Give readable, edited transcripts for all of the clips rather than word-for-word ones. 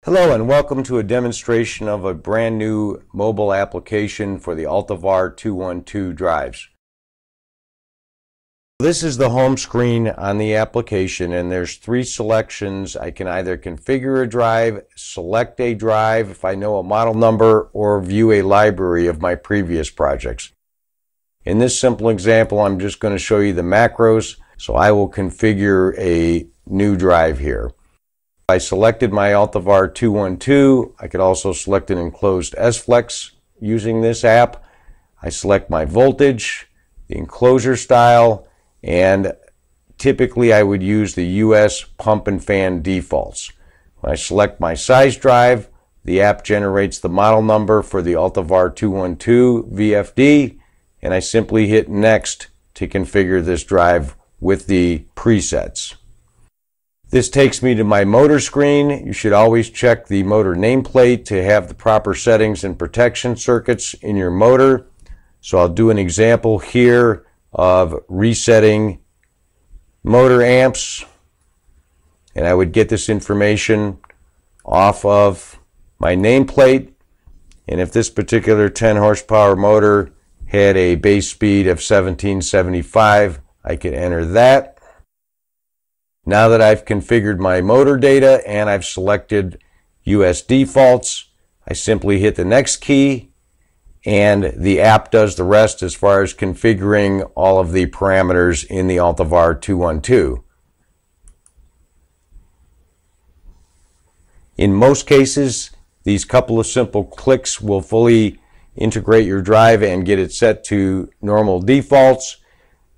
Hello and welcome to a demonstration of a brand new mobile application for the Altivar 212 drives. This is the home screen on the application, and there's three selections. I can either configure a drive, select a drive if I know a model number, or view a library of my previous projects. In this simple example, I'm just going to show you the macros, so I will configure a new drive here. I selected my Altivar 212. I could also select an enclosed S-Flex using this app. I select my voltage, the enclosure style, and typically I would use the US pump and fan defaults. When I select my size drive, the app generates the model number for the Altivar 212 VFD, and I simply hit Next to configure this drive with the presets. This takes me to my motor screen. You should always check the motor nameplate to have the proper settings and protection circuits in your motor. So I'll do an example here of resetting motor amps, and I would get this information off of my nameplate. And if this particular 10 horsepower motor had a base speed of 1775, I could enter that. Now that I've configured my motor data and I've selected US defaults, I simply hit the next key and the app does the rest as far as configuring all of the parameters in the Altivar 212. In most cases, these couple of simple clicks will fully integrate your drive and get it set to normal defaults.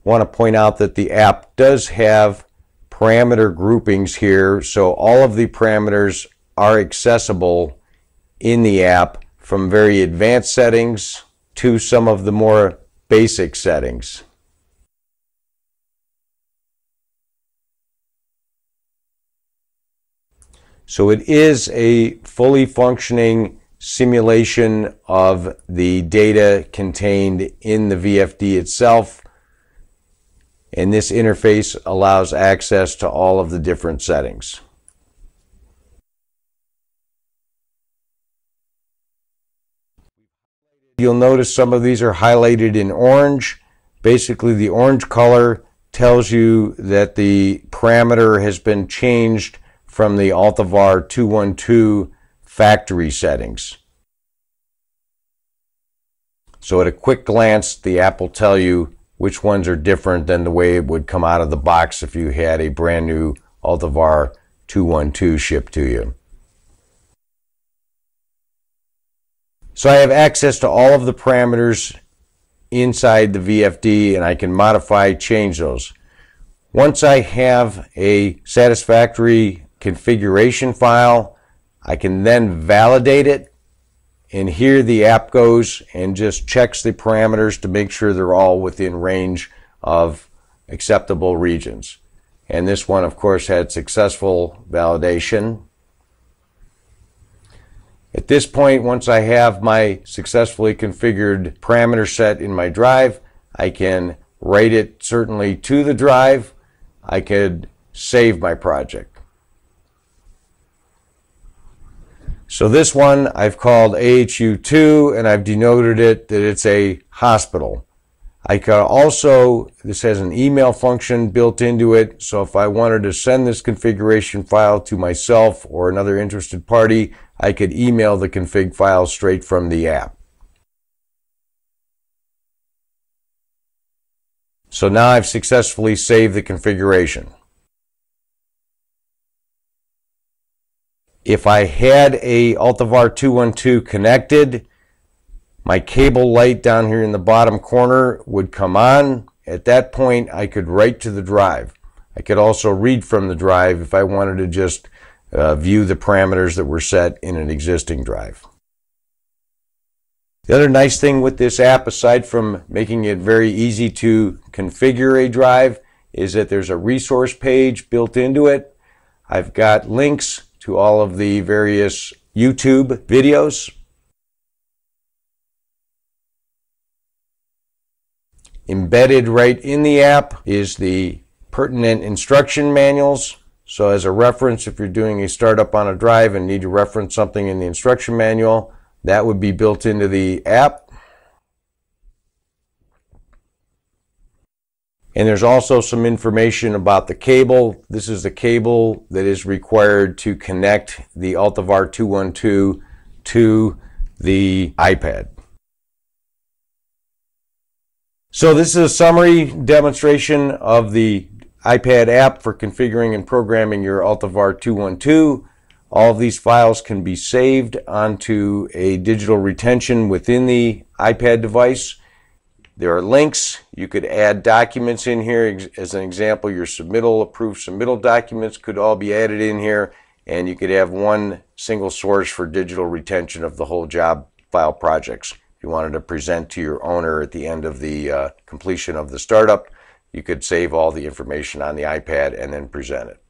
I want to point out that the app does have parameter groupings here, so all of the parameters are accessible in the app, from very advanced settings to some of the more basic settings. So it is a fully functioning simulation of the data contained in the VFD itself. And this interface allows access to all of the different settings. You'll notice some of these are highlighted in orange. Basically, the orange color tells you that the parameter has been changed from the Altivar 212 factory settings. So at a quick glance, the app will tell you which ones are different than the way it would come out of the box if you had a brand new Altivar 212 shipped to you. So I have access to all of the parameters inside the VFD, and I can modify, change those. Once I have a satisfactory configuration file, I can then validate it. And here the app goes and just checks the parameters to make sure they're all within range of acceptable regions. And this one, of course, had successful validation. At this point, once I have my successfully configured parameter set in my drive, I can write it certainly to the drive. I could save my project. So this one I've called AHU2, and I've denoted it that it's a hospital. I could also, this has an email function built into it, so if I wanted to send this configuration file to myself or another interested party, I could email the config file straight from the app. So now I've successfully saved the configuration. If I had a Altivar 212 connected, my cable light down here in the bottom corner would come on. At that point, I could write to the drive. I could also read from the drive if I wanted to just view the parameters that were set in an existing drive. The other nice thing with this app, aside from making it very easy to configure a drive, is that there's a resource page built into it. I've got links to all of the various YouTube videos. Embedded right in the app is the pertinent instruction manuals, So as a reference, if you're doing a startup on a drive and need to reference something in the instruction manual, that would be built into the app. And there's also some information about the cable. This is the cable that is required to connect the Altivar 212 to the iPad. So this is a summary demonstration of the iPad app for configuring and programming your Altivar 212. All of these files can be saved onto a digital retention within the iPad device. There are links. You could add documents in here. As an example, your approved submittal documents could all be added in here, and you could have one single source for digital retention of the whole job file projects. If you wanted to present to your owner at the end of the completion of the startup, you could save all the information on the iPad and then present it.